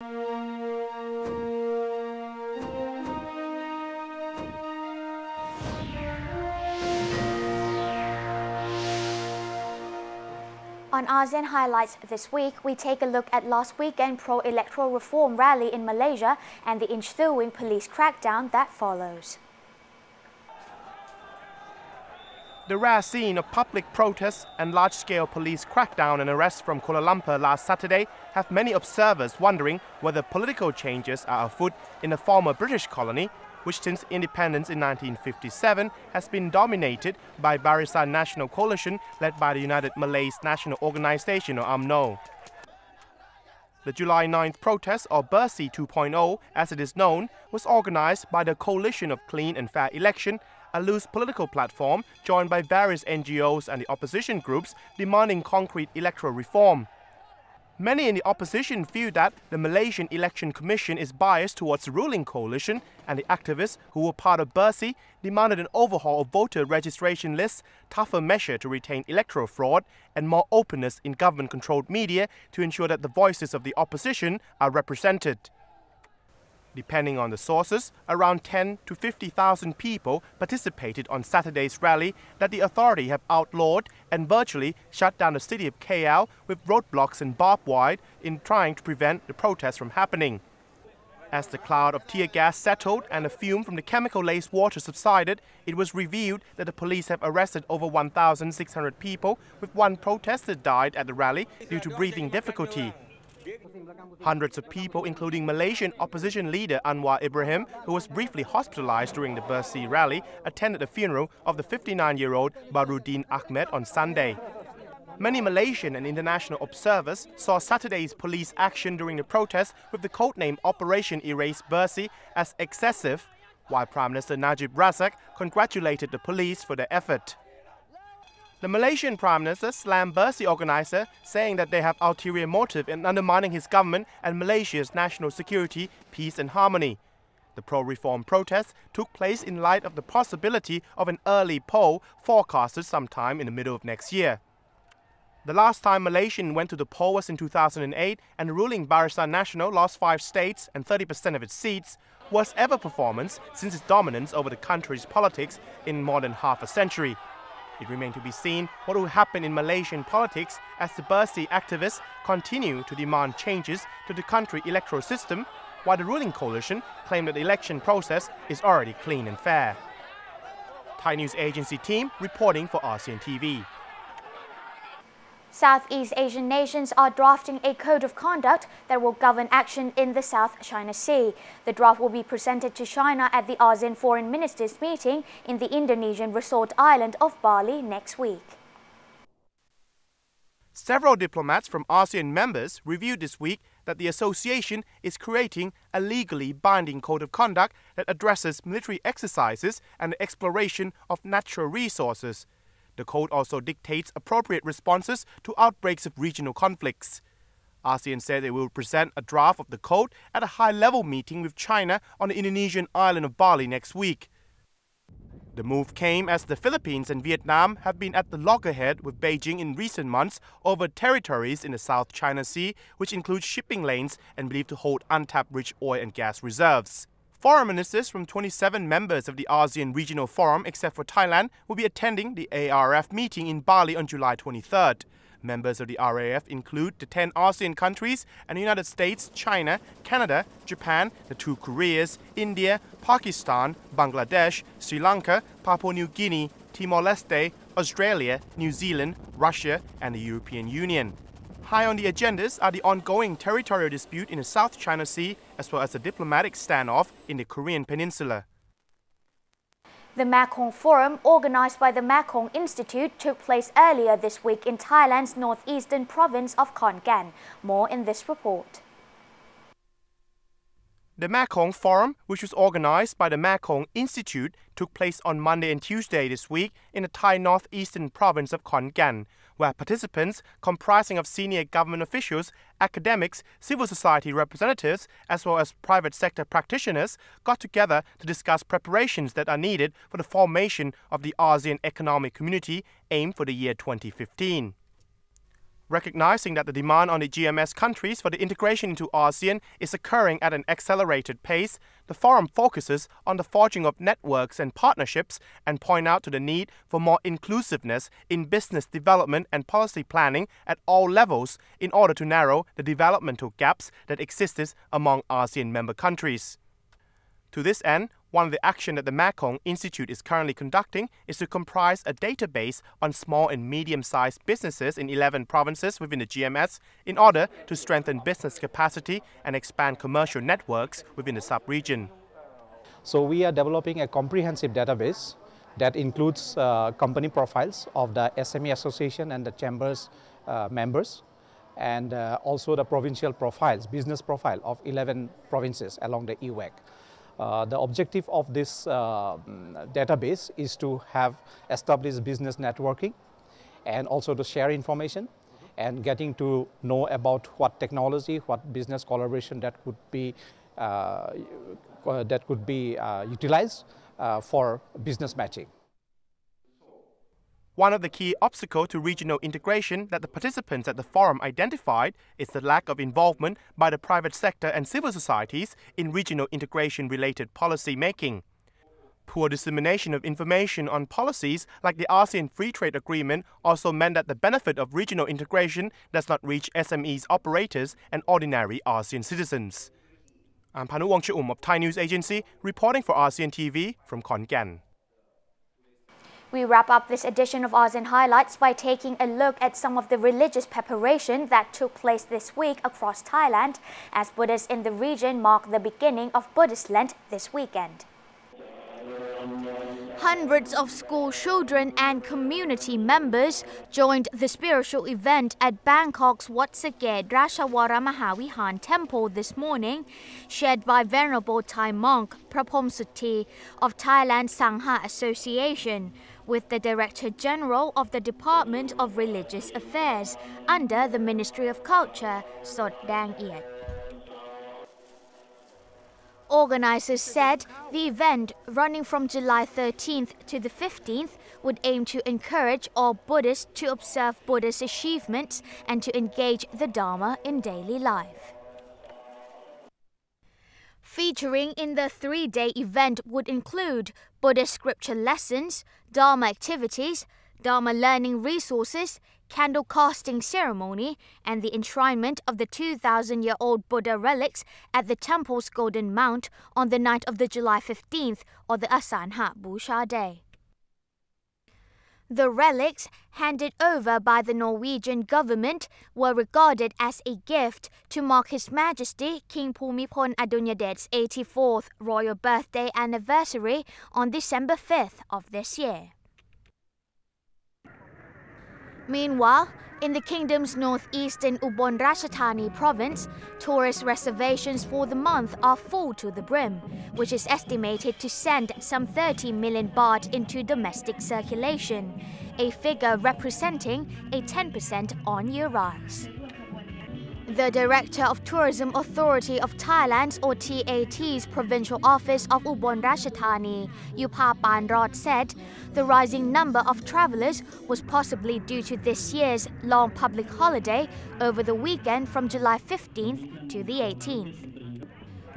On ASEAN Highlights this week, we take a look at last weekend pro-electoral reform rally in Malaysia and the ensuing police crackdown that follows. The rare scene of public protests and large-scale police crackdown and arrests from Kuala Lumpur last Saturday have many observers wondering whether political changes are afoot in the former British colony, which since independence in 1957 has been dominated by Barisan National Coalition led by the United Malays National Organisation or UMNO. The July 9th protest, or Bersih 2.0 as it is known, was organised by the Coalition of Clean and Fair Election, a loose political platform joined by various NGOs and the opposition groups demanding concrete electoral reform. Many in the opposition feel that the Malaysian Election Commission is biased towards the ruling coalition, and the activists who were part of Bersih demanded an overhaul of voter registration lists, tougher measure to retain electoral fraud, and more openness in government-controlled media to ensure that the voices of the opposition are represented. Depending on the sources, around 10 to 50,000 people participated on Saturday's rally that the authority have outlawed and virtually shut down the city of KL with roadblocks and barbed wire in trying to prevent the protests from happening. As the cloud of tear gas settled and the fume from the chemical-laced water subsided, it was revealed that the police have arrested over 1,600 people, with one protester died at the rally due to breathing difficulty. Hundreds of people, including Malaysian opposition leader Anwar Ibrahim, who was briefly hospitalized during the Bersih rally, attended the funeral of the 59-year-old Baruddin Ahmed on Sunday. Many Malaysian and international observers saw Saturday's police action during the protest with the codename Operation Erase Bersih as excessive, while Prime Minister Najib Razak congratulated the police for their effort. The Malaysian Prime Minister slammed Bersih organizer, saying that they have ulterior motive in undermining his government and Malaysia's national security, peace and harmony. The pro-reform protest took place in light of the possibility of an early poll forecasted sometime in the middle of next year. The last time Malaysian went to the poll was in 2008, and the ruling Barisan Nasional lost 5 states and 30% of its seats, worst ever performance since its dominance over the country's politics in more than half a century. It remains to be seen what will happen in Malaysian politics as the Bersih activists continue to demand changes to the country electoral system, while the ruling coalition claim that the election process is already clean and fair. Thai News Agency team reporting for ASEAN TV. Southeast Asian nations are drafting a code of conduct that will govern action in the South China Sea. The draft will be presented to China at the ASEAN Foreign Ministers meeting in the Indonesian resort island of Bali next week. Several diplomats from ASEAN members revealed this week that the association is creating a legally binding code of conduct that addresses military exercises and the exploration of natural resources. The code also dictates appropriate responses to outbreaks of regional conflicts. ASEAN said they will present a draft of the code at a high-level meeting with China on the Indonesian island of Bali next week. The move came as the Philippines and Vietnam have been at the loggerhead with Beijing in recent months over territories in the South China Sea, which includes shipping lanes and believed to hold untapped rich oil and gas reserves. Foreign ministers from 27 members of the ASEAN Regional Forum, except for Thailand, will be attending the ARF meeting in Bali on July 23rd. Members of the RAF include the 10 ASEAN countries and the United States, China, Canada, Japan, the 2 Koreas, India, Pakistan, Bangladesh, Sri Lanka, Papua New Guinea, Timor-Leste, Australia, New Zealand, Russia and the European Union. High on the agendas are the ongoing territorial dispute in the South China Sea, as well as the diplomatic standoff in the Korean Peninsula. The Mekong Forum, organized by the Mekong Institute, took place earlier this week in Thailand's northeastern province of Khon Kaen. More in this report. The Mekong Forum, which was organized by the Mekong Institute, took place on Monday and Tuesday this week in the Thai northeastern province of Khon Kaen, where participants comprising of senior government officials, academics, civil society representatives, as well as private sector practitioners got together to discuss preparations that are needed for the formation of the ASEAN Economic Community aimed for the year 2015. Recognizing that the demand on the GMS countries for the integration into ASEAN is occurring at an accelerated pace, the forum focuses on the forging of networks and partnerships and point out to the need for more inclusiveness in business development and policy planning at all levels in order to narrow the developmental gaps that existed among ASEAN member countries. To this end, one of the actions that the Mekong Institute is currently conducting is to comprise a database on small and medium-sized businesses in 11 provinces within the GMS in order to strengthen business capacity and expand commercial networks within the sub-region. So we are developing a comprehensive database that includes company profiles of the SME Association and the Chambers members, and also the provincial profiles, business profile of 11 provinces along the EWAC. The objective of this database is to have established business networking and also to share information and getting to know about what technology, what business collaboration that could be utilized for business matching. One of the key obstacles to regional integration that the participants at the forum identified is the lack of involvement by the private sector and civil societies in regional integration-related policy making. Poor dissemination of information on policies like the ASEAN Free Trade Agreement also meant that the benefit of regional integration does not reach SMEs operators and ordinary ASEAN citizens. I'm Wongcha-um of Thai News Agency, reporting for ASEAN TV from Khon Kaen. We wrap up this edition of ASEAN Highlights by taking a look at some of the religious preparation that took place this week across Thailand as Buddhists in the region mark the beginning of Buddhist Lent this weekend. Hundreds of school children and community members joined the spiritual event at Bangkok's Wat Saket Rashawara Mahavihan Temple this morning, chaired by Venerable Thai monk Prapom Suthi of Thailand Sangha Association, with the Director General of the Department of Religious Affairs under the Ministry of Culture, Sot Dang Iet. Organizers said the event, running from July 13th to the 15th, would aim to encourage all Buddhists to observe Buddha's achievements and to engage the Dharma in daily life. Featuring in the three-day event would include Buddhist scripture lessons, Dharma activities, Dharma learning resources, candle casting ceremony, and the enshrinement of the 2,000-year-old Buddha relics at the temple's Golden Mount on the night of the July 15th, or the Asanha Busha Day. The relics, handed over by the Norwegian government, were regarded as a gift to mark His Majesty King Bhumibol Adulyadej's 84th royal birthday anniversary on December 5th of this year. Meanwhile, in the kingdom's northeastern Ubon Ratchathani province, tourist reservations for the month are full to the brim, which is estimated to send some 30 million baht into domestic circulation, a figure representing a 10% on-year rise. The Director of Tourism Authority of Thailand's or TAT's Provincial Office of Ubon Ratchathani, Yupapan Rod, said the rising number of travellers was possibly due to this year's long public holiday over the weekend from July 15th to the 18th.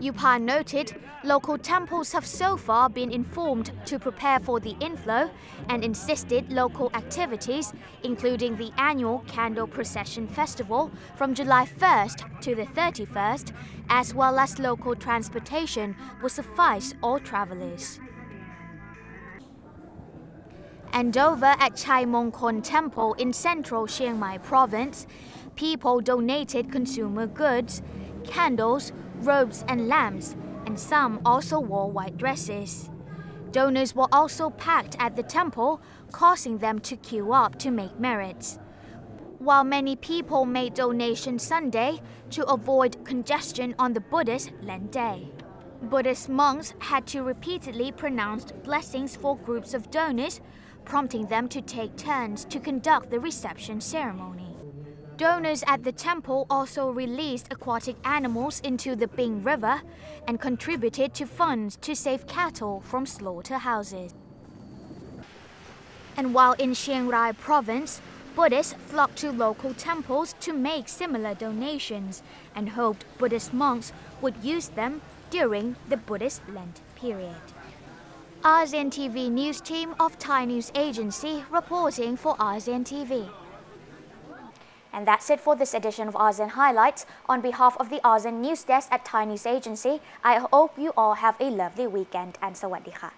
Yupan noted local temples have so far been informed to prepare for the inflow and insisted local activities, including the annual Candle Procession Festival from July 1st to the 31st, as well as local transportation, will suffice all travellers. And over at Chai Mongkon Temple in central Chiang Mai province, people donated consumer goods, candles, robes and lamps, and some also wore white dresses. Donors were also packed at the temple, causing them to queue up to make merits. While many people made donations Sunday to avoid congestion on the Buddhist Lent day. Buddhist monks had to repeatedly pronounce blessings for groups of donors, prompting them to take turns to conduct the reception ceremony. Donors at the temple also released aquatic animals into the Ping River and contributed to funds to save cattle from slaughterhouses. And while in Chiang Rai province, Buddhists flocked to local temples to make similar donations and hoped Buddhist monks would use them during the Buddhist Lent period. ASEAN TV news team of Thai News Agency reporting for ASEAN TV. And that's it for this edition of ASEAN Highlights. On behalf of the ASEAN News Desk at Thai News Agency, I hope you all have a lovely weekend and sawadee ka.